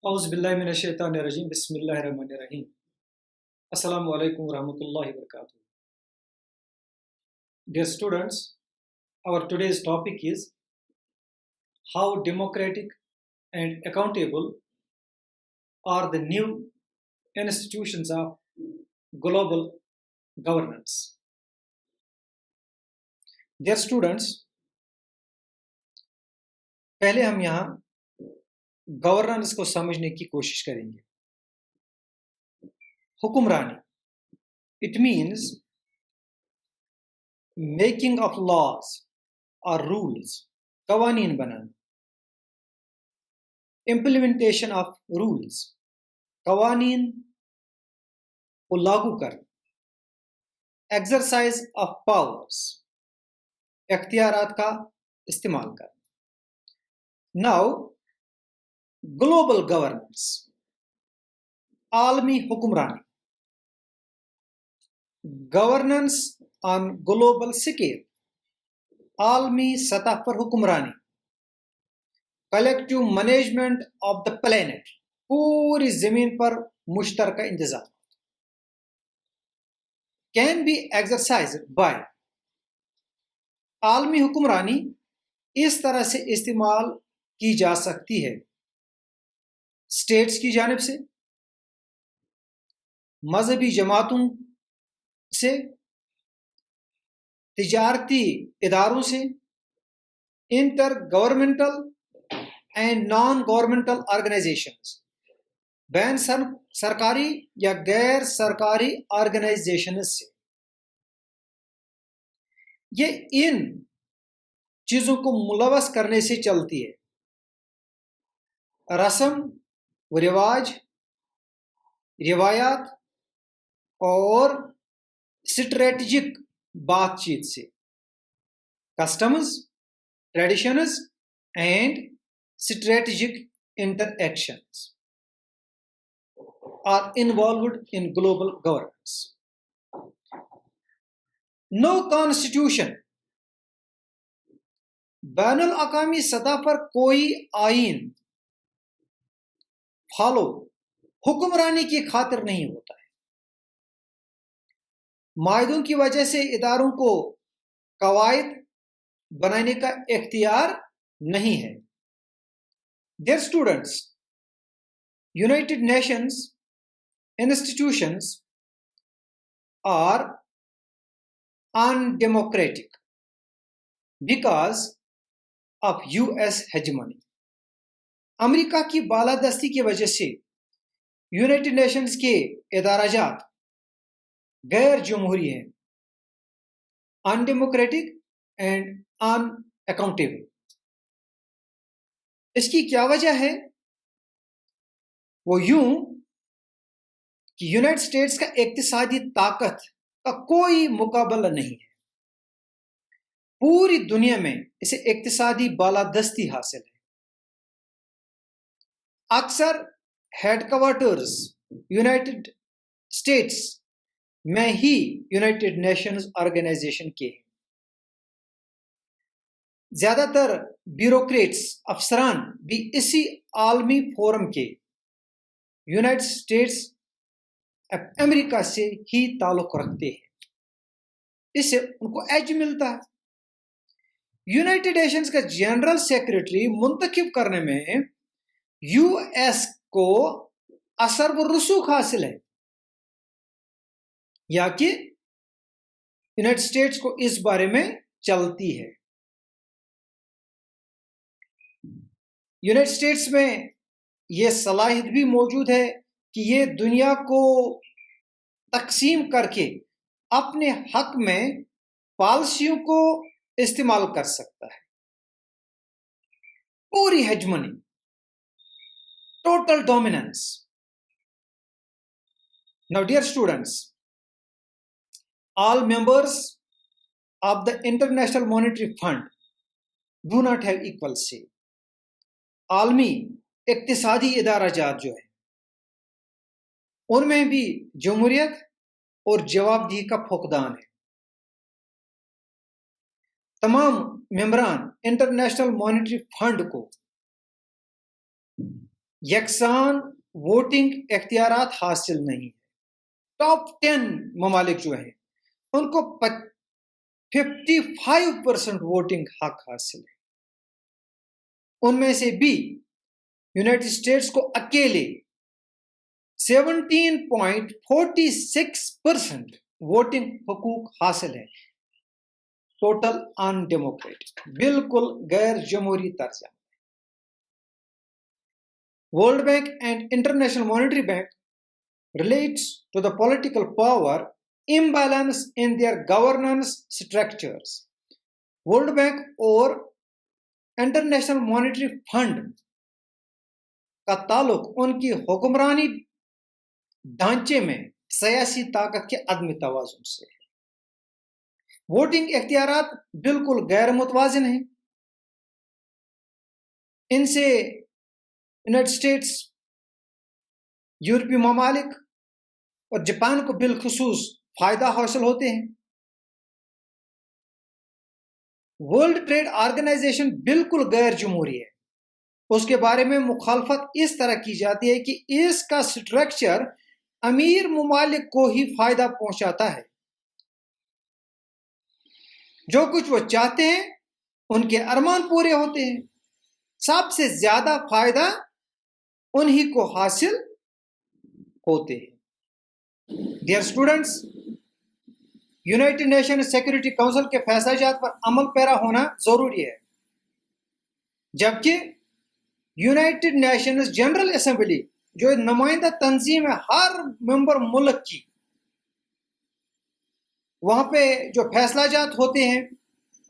औज़ुबिल्लाहिमिनश्शैतानिर्रजीम बिस्मिल्लाहिर्रहमानिर्रहीम। अस्सलामु अलैकुम रहमतुल्लाहि व बरकातुहू। Dear students, our today's topic is how democratic and accountable are the new institutions of global governance. Dear students, पहले हम यहाँ गवर्नेंस को समझने की कोशिश करेंगे। हुक्मरानी, it means making of laws or rules, कवानीन बनाना। implementation of rules, कवानीन को लागू करना। exercise of powers, इख्तियारात का इस्तेमाल करना। Now, global governance, आलमी हुक्मरानी, गवर्नेंस ऑन ग्लोबल स्केल, आलमी सतह पर हुक्मरानी, collective management of the planet, पूरी जमीन पर मुश्तरका इंतजाम, कैन बी एक्सरसाइज्ड बाय, आलमी हुक्मरानी इस तरह से इस्तेमाल की जा सकती है स्टेट्स की जानिब से, मजहबी जमातों से, तिजारती इदारों से, inter governmental and non governmental organisations, ban सरकारी या गैर सरकारी ऑर्गेनाइजेशन से। ये इन चीजों को मुलवस करने से चलती है। रस्म व रिवाज, रिवायात और स्ट्रेटजिक बातचीत से, customs, traditions and strategic interactions are involved in global governance. No constitution, बैनुल अक़वामी सतह पर कोई आइन फॉलो हुक्मरानी की खातिर नहीं होता है। मायदों की वजह से इदारों को कवायद बनाने का इख्तियार नहीं है। Dear students, United Nations institutions are undemocratic because of US hegemony. America की बालादस्ती की वजह से यूनाइटेड नेशंस के इदाराजात गैर जमहूरी हैं, अनडेमोक्रेटिक एंड अनअकाउंटेबल। इसकी क्या वजह है? वो यूं कि यूनाइटेड स्टेट्स का इक्तिसादी ताकत का कोई मुकाबला नहीं है। पूरी दुनिया में इसे इक्तिसादी बालादस्ती हासिल है। अक्सर हेडक्वार्टर्स यूनाइटेड स्टेट्स में ही यूनाइटेड नेशंस ऑर्गेनाइजेशन के हैं। ज्यादातर ब्यूरोक्रेट्स, अफसरान भी इसी आलमी फोरम के यूनाइटेड स्टेट्स अमेरिका से ही ताल्लुक रखते हैं। इससे उनको एज मिलता है। यूनाइटेड नेशंस का जनरल सेक्रेटरी मुंतखब करने में यूएस को असर व रसूख हासिल है, या कि यूनाइटेड स्टेट्स को इस बारे में चलती है। यूनाइटेड स्टेट्स में यह सलाहियत भी मौजूद है कि ये दुनिया को तकसीम करके अपने हक में पॉलिसियों को इस्तेमाल कर सकता है। पूरी hegemony, total dominance. Now, dear students, all members of the International Monetary Fund do not have equal say. आलमी इक्तिसादी इदाराजात जो है उनमें भी जमहूरियत और जवाबदेही का फुकदान है। तमाम मेंबरान इंटरनेशनल मॉनेटरी फंड को यकसान वोटिंग इख्तियारात हासिल नहीं है। टॉप 10 ममालिक जो हैं उनको 55% वोटिंग हक हासिल है। उनमें से भी यूनाइटेड स्टेट्स को अकेले 17.46% वोटिंग हुकूक हासिल है। टोटल अनडेमोक्रेटिक, बिल्कुल गैर जमहूरी तर्ज। World Bank and International Monetary Bank relates to the political power imbalance in their governance structures. World Bank और इंटरनेशनल मॉनेटरी फंड का ताल्लुक उनकी हुक्मरानी ढांचे में सियासी ताकत के अदम तवाज़ुन से है। वोटिंग इख्तियारात बिल्कुल गैर मुतवाज़िन हैं। इनसे यूनाइटेड स्टेट्स, यूरोपीय ममालिक और जापान को बिलखुसूस फायदा हासिल होते हैं। वर्ल्ड ट्रेड ऑर्गेनाइजेशन बिल्कुल गैर जमहूरी है। उसके बारे में मुखालफत इस तरह की जाती है कि इसका स्ट्रक्चर अमीर ममालिक को ही फायदा पहुंचाता है। जो कुछ वो चाहते हैं उनके अरमान पूरे होते हैं। सबसे ज्यादा फायदा उन्हीं को हासिल होते हैं। Dear students, United Nation Security Council के फैसलाजात पर अमल पैरा होना जरूरी है, जबकि यूनाइटेड नेशंस जनरल असेंबली जो नुमाइंदा तंजीम है हर मेंबर मुल्क की, वहां पे जो फैसलाजात होते हैं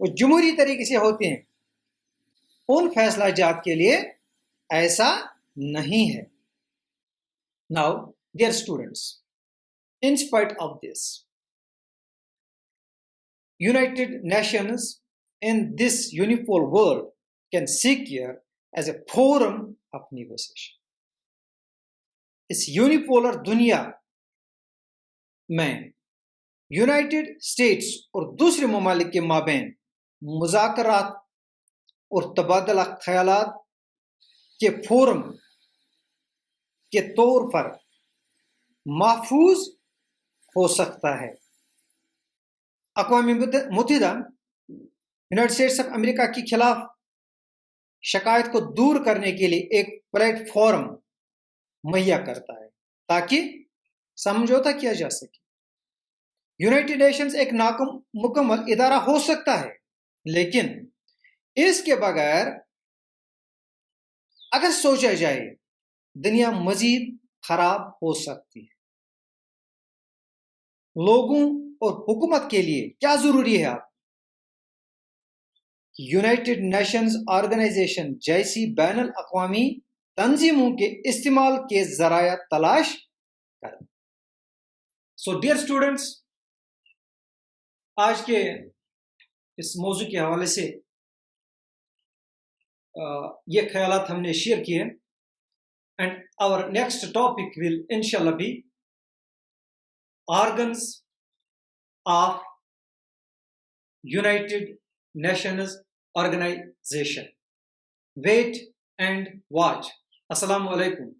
वो जमहूरी तरीके से होते हैं। उन फैसलाजात के लिए ऐसा नहीं है। Now dear students, in spite of this, United Nations in this unipolar world can secure as a forum of negotiation. इस यूनिपोलर दुनिया में यूनाइटेड स्टेट्स और दूसरे ममालिक के माबैन मुज़ाकरात और तबादला ख्यालात के फोरम के तौर पर महफूज हो सकता है। अक़वाम मुत्तहिदा यूनाइटेड स्टेट्स ऑफ अमेरिका के खिलाफ शिकायत को दूर करने के लिए एक प्लेटफॉर्म मुहैया करता है ताकि समझौता किया जा सके। यूनाइटेड नेशंस एक नामुकम्मल इदारा हो सकता है, लेकिन इसके बगैर अगर सोचा जाए दुनिया मजीद खराब हो सकती है। लोगों और हुकूमत के लिए क्या जरूरी है? आप यूनाइटेड नेशंस ऑर्गेनाइजेशन जैसी बैनुल अक़वामी तंजीमों के इस्तेमाल के जराया तलाश करें। सो डियर स्टूडेंट्स, आज के इस मौजू के हवाले से ये ख्यालात हमने शेयर किए, and our next topic will इंशाल्लाह be organs of United Nations Organization. Wait and watch. Assalamu alaikum.